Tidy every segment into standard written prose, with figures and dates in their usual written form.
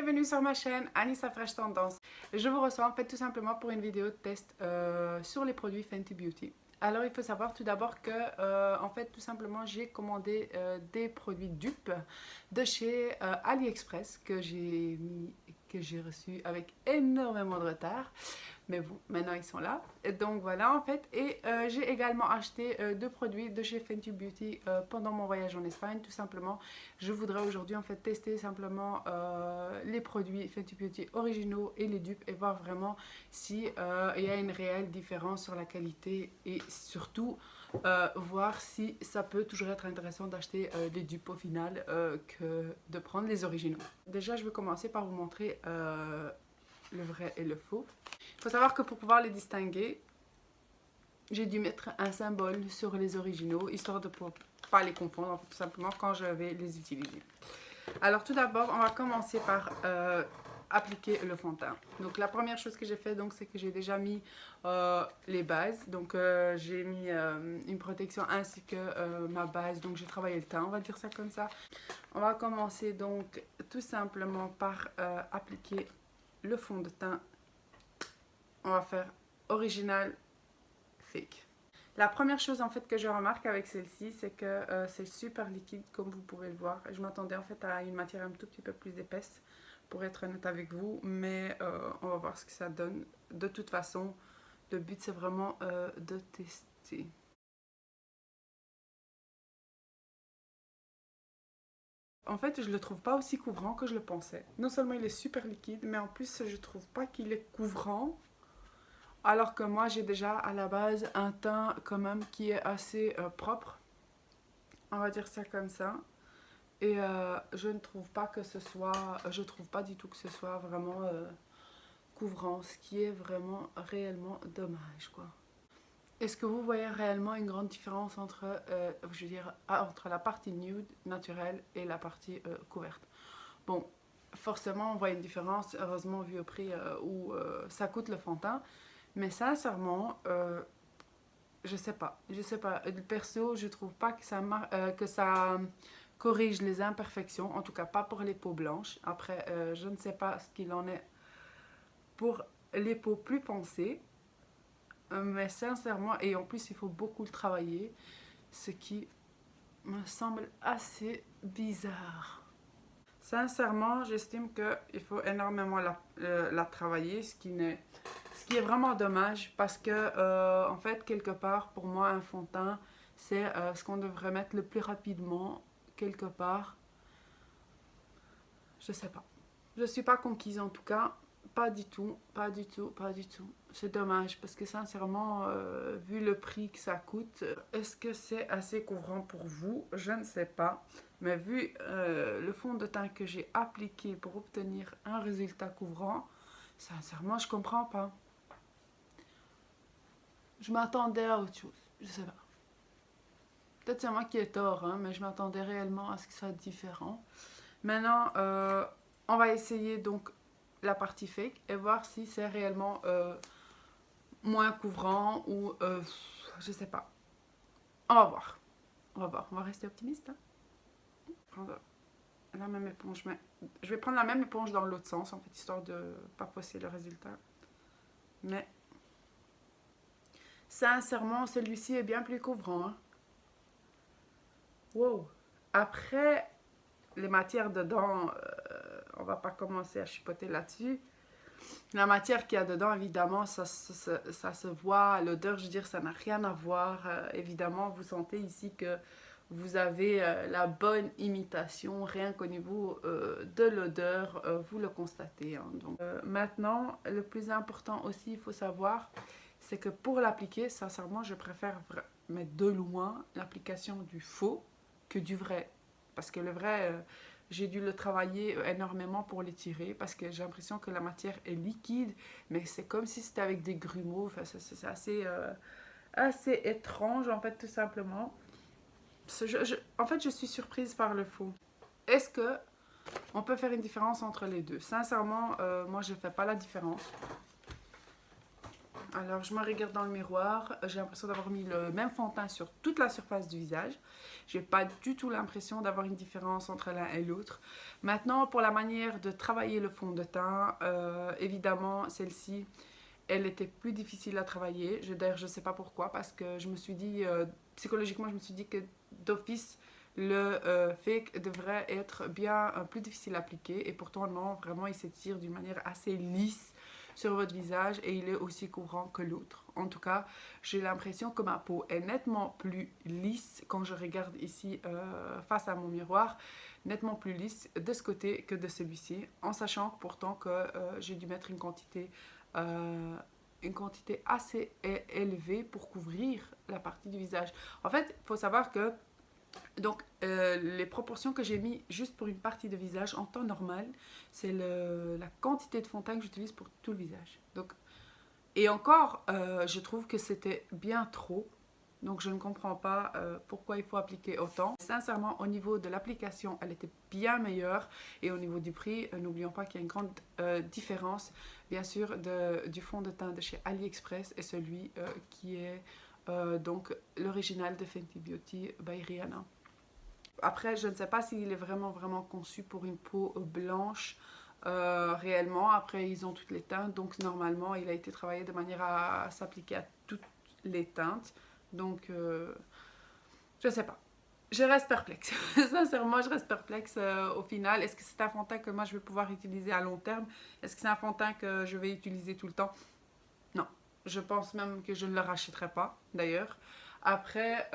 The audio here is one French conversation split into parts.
bienvenue sur ma chaîne Anissa Fresh Tendance. Je vous reçois en fait tout simplement pour une vidéo de test sur les produits Fenty Beauty. Alors il faut savoir tout d'abord que en fait tout simplement j'ai commandé des produits dupes de chez AliExpress que j'ai reçu avec énormément de retard. Mais bon, maintenant ils sont là. Et donc voilà en fait. Et j'ai également acheté deux produits de chez Fenty Beauty pendant mon voyage en Espagne. Tout simplement, je voudrais aujourd'hui en fait tester simplement les produits Fenty Beauty originaux et les dupes et voir vraiment si il y a une réelle différence sur la qualité et surtout voir si ça peut toujours être intéressant d'acheter des dupes au final que de prendre les originaux. Déjà, je vais commencer par vous montrer le vrai et le faux. Il faut savoir que pour pouvoir les distinguer, j'ai dû mettre un symbole sur les originaux, histoire de ne pas les confondre, en fait, tout simplement, quand je vais les utiliser. Alors tout d'abord, on va commencer par appliquer le fond de teint. Donc la première chose que j'ai fait, c'est que j'ai déjà mis les bases. Donc j'ai mis une protection ainsi que ma base. Donc j'ai travaillé le teint, on va dire ça comme ça. On va commencer donc tout simplement par appliquer le fond de teint. On va faire original, fake. La première chose en fait que je remarque avec celle-ci, c'est que c'est super liquide comme vous pouvez le voir. Je m'attendais en fait à une matière un tout petit peu plus épaisse pour être honnête avec vous, mais on va voir ce que ça donne. De toute façon, le but c'est vraiment de tester. En fait, je le trouve pas aussi couvrant que je le pensais. Non seulement il est super liquide, mais en plus je trouve pas qu'il est couvrant. Alors que moi, j'ai déjà à la base un teint quand même qui est assez propre. On va dire ça comme ça. Et je ne trouve pas que ce soit... Je trouve pas du tout que ce soit vraiment couvrant. Ce qui est vraiment réellement dommage, quoi. Est-ce que vous voyez réellement une grande différence entre, je veux dire, entre la partie nude, naturelle, et la partie couverte? Bon, forcément, on voit une différence, heureusement, vu au prix où ça coûte le fond de teint. Mais sincèrement, je sais pas. Perso, je trouve pas que ça corrige les imperfections. En tout cas, pas pour les peaux blanches. Après, je ne sais pas ce qu'il en est pour les peaux plus foncées. Mais sincèrement, et en plus, il faut beaucoup le travailler. Ce qui me semble assez bizarre. Sincèrement, j'estime qu'il faut énormément la travailler, ce qui est vraiment dommage parce que, en fait, quelque part, pour moi, un fond de teint, c'est ce qu'on devrait mettre le plus rapidement, quelque part. Je sais pas. Je suis pas conquise en tout cas. Pas du tout, pas du tout, pas du tout. C'est dommage parce que sincèrement, vu le prix que ça coûte, est-ce que c'est assez couvrant pour vous? Je ne sais pas. Mais vu le fond de teint que j'ai appliqué pour obtenir un résultat couvrant, sincèrement, je comprends pas. Je m'attendais à autre chose. Je sais pas. Peut-être c'est moi qui ai tort, hein, mais je m'attendais réellement à ce que ça soit différent. Maintenant, on va essayer donc la partie fake et voir si c'est réellement moins couvrant ou je sais pas. On va voir. On va voir. On va rester optimiste. Hein. Prendre la même éponge. Mais je vais prendre la même éponge dans l'autre sens en fait, histoire de pas fausser le résultat. Mais sincèrement, celui-ci est bien plus couvrant. Hein. Wow. Après, les matières dedans, on va pas commencer à chipoter là-dessus. La matière qu'il y a dedans, évidemment, ça se voit. L'odeur, je veux dire, ça n'a rien à voir. Évidemment, vous sentez ici que vous avez la bonne imitation, rien qu'au niveau de l'odeur, vous le constatez. Hein. Donc, maintenant, le plus important aussi, il faut savoir, c'est que pour l'appliquer, sincèrement, je préfère mettre de loin l'application du faux que du vrai. Parce que le vrai, j'ai dû le travailler énormément pour l'étirer parce que j'ai l'impression que la matière est liquide, mais c'est comme si c'était avec des grumeaux. Enfin, c'est assez étrange, en fait, tout simplement. En fait, je suis surprise par le faux. Est-ce que on peut faire une différence entre les deux? Sincèrement, moi, je ne fais pas la différence. Alors, je me regarde dans le miroir, j'ai l'impression d'avoir mis le même fond de teint sur toute la surface du visage. J'ai pas du tout l'impression d'avoir une différence entre l'un et l'autre. Maintenant, pour la manière de travailler le fond de teint, évidemment, celle-ci, elle était plus difficile à travailler. D'ailleurs, je ne sais pas pourquoi, parce que je me suis dit, psychologiquement, je me suis dit que d'office, le fake devrait être bien plus difficile à appliquer. Et pourtant, non, vraiment, il s'étire d'une manière assez lisse sur votre visage et il est aussi couvrant que l'autre. En tout cas, j'ai l'impression que ma peau est nettement plus lisse quand je regarde ici face à mon miroir, nettement plus lisse de ce côté que de celui-ci, en sachant pourtant que j'ai dû mettre une quantité assez élevée pour couvrir la partie du visage. En fait, il faut savoir que donc, les proportions que j'ai mis juste pour une partie de visage en temps normal, c'est la quantité de fond de teint que j'utilise pour tout le visage. Donc, et encore, je trouve que c'était bien trop. Donc, je ne comprends pas pourquoi il faut appliquer autant. Sincèrement, au niveau de l'application, elle était bien meilleure. Et au niveau du prix, n'oublions pas qu'il y a une grande différence, bien sûr, du fond de teint de chez AliExpress et celui qui est donc l'original de Fenty Beauty by Rihanna. Après, je ne sais pas s'il est vraiment conçu pour une peau blanche réellement. Après, ils ont toutes les teintes, donc normalement, il a été travaillé de manière à s'appliquer à toutes les teintes. Donc, je ne sais pas. Je reste perplexe. Sincèrement, je reste perplexe au final. Est-ce que c'est un fond de teint que moi, je vais pouvoir utiliser à long terme? Est-ce que c'est un fond de teint que je vais utiliser tout le temps? Non. Je pense même que je ne le rachèterai pas, d'ailleurs. Après,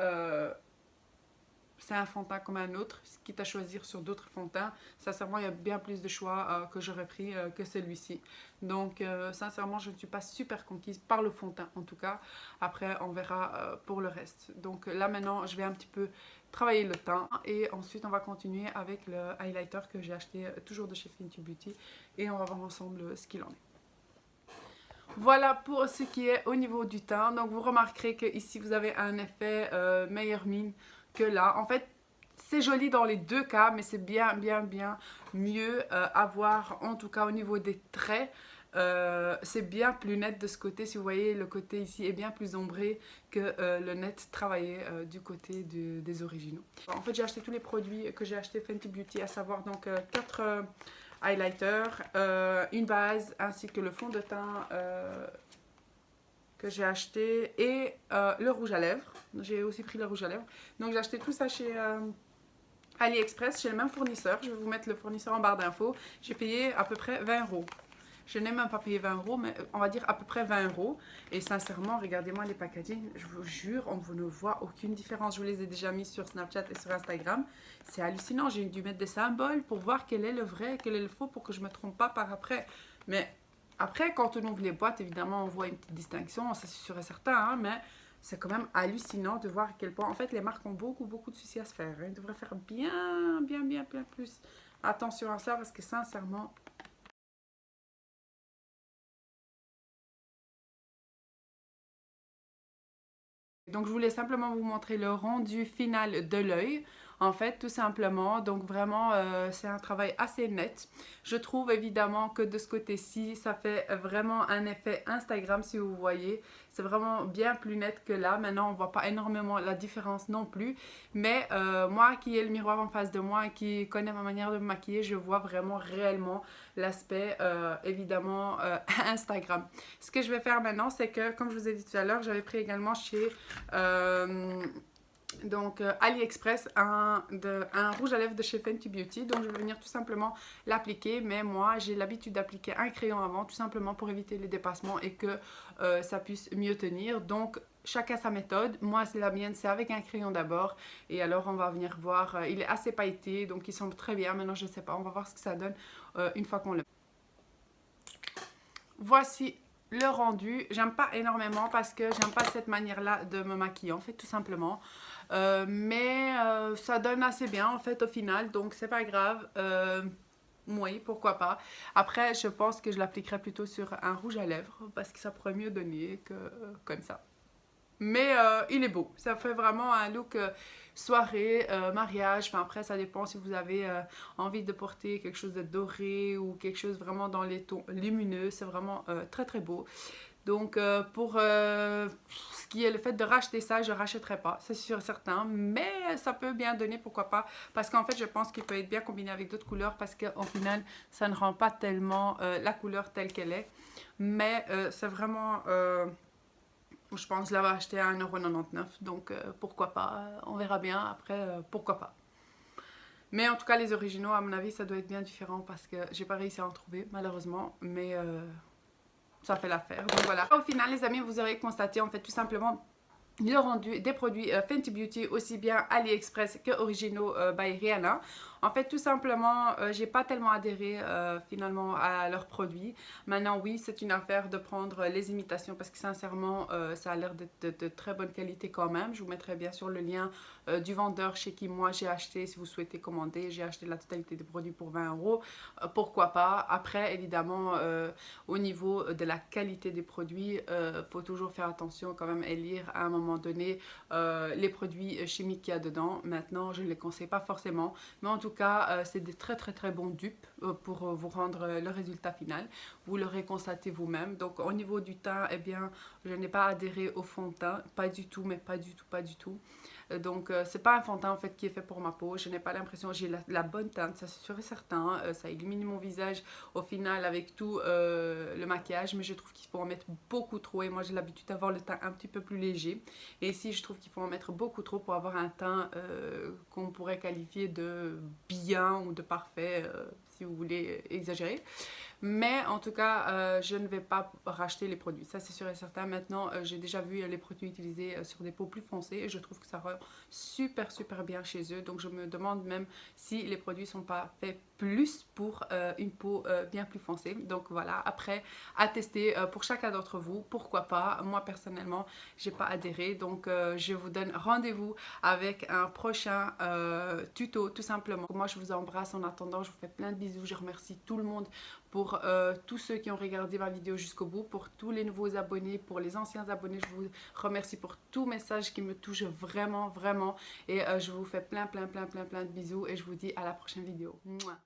c'est un fond de teint comme un autre, quitte à choisir sur d'autres fonds de teint. Sincèrement, il y a bien plus de choix que j'aurais pris que celui-ci. Donc, sincèrement, je ne suis pas super conquise par le fond de teint, en tout cas. Après, on verra pour le reste. Donc là, maintenant, je vais un petit peu travailler le teint. Et ensuite, on va continuer avec le highlighter que j'ai acheté toujours de chez Fenty Beauty. Et on va voir ensemble ce qu'il en est. Voilà pour ce qui est au niveau du teint. Donc, vous remarquerez que ici vous avez un effet meilleure mine que là. En fait, c'est joli dans les deux cas, mais c'est bien mieux à voir, en tout cas au niveau des traits. C'est bien plus net de ce côté. Si vous voyez, le côté ici est bien plus ombré que le net travaillé du côté des originaux. En fait, j'ai acheté tous les produits que j'ai acheté Fenty Beauty, à savoir donc 4 highlighters, une base ainsi que le fond de teint que j'ai acheté et le rouge à lèvres. J'ai aussi pris le rouge à lèvres. Donc j'ai acheté tout ça chez AliExpress, chez le même fournisseur. Je vais vous mettre le fournisseur en barre d'infos. J'ai payé à peu près 20 €. Je n'ai même pas payé 20 €, mais on va dire à peu près 20 €. Et sincèrement, regardez-moi les packaging, je vous jure, on ne voit aucune différence. Je vous les ai déjà mis sur Snapchat et sur Instagram. C'est hallucinant, j'ai dû mettre des symboles pour voir quel est le vrai, quel est le faux, pour que je ne me trompe pas par après. Mais après, quand on ouvre les boîtes, évidemment, on voit une petite distinction, ça c'est sûr et certain, hein, mais c'est quand même hallucinant de voir à quel point, en fait, les marques ont beaucoup de soucis à se faire. Hein. Ils devraient faire bien plus attention à ça, parce que sincèrement... Donc, je voulais simplement vous montrer le rendu final de l'œil. En fait, tout simplement, donc vraiment, c'est un travail assez net. Je trouve évidemment que de ce côté-ci, ça fait vraiment un effet Instagram, si vous voyez. C'est vraiment bien plus net que là. Maintenant, on ne voit pas énormément la différence non plus. Mais moi, qui ai le miroir en face de moi et qui connais ma manière de me maquiller, je vois vraiment réellement l'aspect, évidemment, Instagram. Ce que je vais faire maintenant, c'est que, comme je vous ai dit tout à l'heure, j'avais pris également chez... donc AliExpress un rouge à lèvres de chez Fenty Beauty. Donc je vais venir tout simplement l'appliquer, mais moi j'ai l'habitude d'appliquer un crayon avant, tout simplement pour éviter les dépassements et que ça puisse mieux tenir. Donc chacun sa méthode. Moi c'est la mienne, c'est avec un crayon d'abord, et alors on va venir voir. Il est assez pailleté, donc il semble très bien. Maintenant je sais pas, on va voir ce que ça donne une fois qu'on le... Voici le rendu. J'aime pas énormément parce que j'aime pas cette manière là de me maquiller, en fait, tout simplement. Mais ça donne assez bien en fait au final, donc c'est pas grave. Oui, pourquoi pas. Après, je pense que je l'appliquerai plutôt sur un rouge à lèvres parce que ça pourrait mieux donner que comme ça. Mais il est beau, ça fait vraiment un look soirée, mariage, enfin après ça dépend si vous avez envie de porter quelque chose de doré ou quelque chose vraiment dans les tons lumineux, c'est vraiment très beau. Donc pour ce qui est le fait de racheter ça, je ne rachèterai pas, c'est sûr et certain, mais ça peut bien donner, pourquoi pas, parce qu'en fait je pense qu'il peut être bien combiné avec d'autres couleurs, parce qu'au final ça ne rend pas tellement la couleur telle qu'elle est, mais c'est vraiment, je pense l'avoir acheté à 1,99 €, donc pourquoi pas, on verra bien après, pourquoi pas. Mais en tout cas, les originaux, à mon avis, ça doit être bien différent parce que j'ai pas réussi à en trouver, malheureusement. Mais ça fait l'affaire. Donc voilà. Au final, les amis, vous aurez constaté, en fait, tout simplement, le rendu des produits Fenty Beauty, aussi bien AliExpress que Originaux by Rihanna. En fait, tout simplement, j'ai pas tellement adhéré finalement à leurs produits. Maintenant, oui, c'est une affaire de prendre les imitations parce que sincèrement, ça a l'air d'être de très bonne qualité quand même. Je vous mettrai bien sûr le lien du vendeur chez qui moi j'ai acheté. Si vous souhaitez commander, j'ai acheté la totalité des produits pour 20 €. Pourquoi pas? Après, évidemment, au niveau de la qualité des produits, faut toujours faire attention quand même et lire à un moment donné les produits chimiques qu'il y a dedans. Maintenant, je ne les conseille pas forcément, mais en tout cas, c'est des très bons dupes pour vous rendre le résultat final. Vous l'aurez constaté vous-même. Donc, au niveau du teint, eh bien, je n'ai pas adhéré au fond de teint, pas du tout, mais pas du tout. Donc, c'est pas un fond de teint en fait qui est fait pour ma peau. Je n'ai pas l'impression, j'ai la bonne teinte, ça c'est sûr et certain. Ça illumine mon visage au final avec tout le maquillage, mais je trouve qu'il faut en mettre beaucoup trop. Et moi, j'ai l'habitude d'avoir le teint un petit peu plus léger. Et ici, je trouve qu'il faut en mettre beaucoup trop pour avoir un teint qu'on pourrait qualifier de bien ou de parfait, si vous voulez exagérer. Mais en tout cas, je ne vais pas racheter les produits. Ça, c'est sûr et certain. Maintenant, j'ai déjà vu les produits utilisés sur des peaux plus foncées et je trouve que ça rend super bien chez eux. Donc, je me demande même si les produits ne sont pas faits plus pour une peau bien plus foncée. Donc, voilà. Après, à tester pour chacun d'entre vous. Pourquoi pas? Moi, personnellement, j'ai pas adhéré. Donc, je vous donne rendez-vous avec un prochain tuto, tout simplement. Moi, je vous embrasse en attendant. Je vous fais plein de bisous. Je remercie tout le monde pour tous ceux qui ont regardé ma vidéo jusqu'au bout, pour tous les nouveaux abonnés, pour les anciens abonnés, je vous remercie pour tout message qui me touche vraiment. Et je vous fais plein de bisous et je vous dis à la prochaine vidéo. Mouah.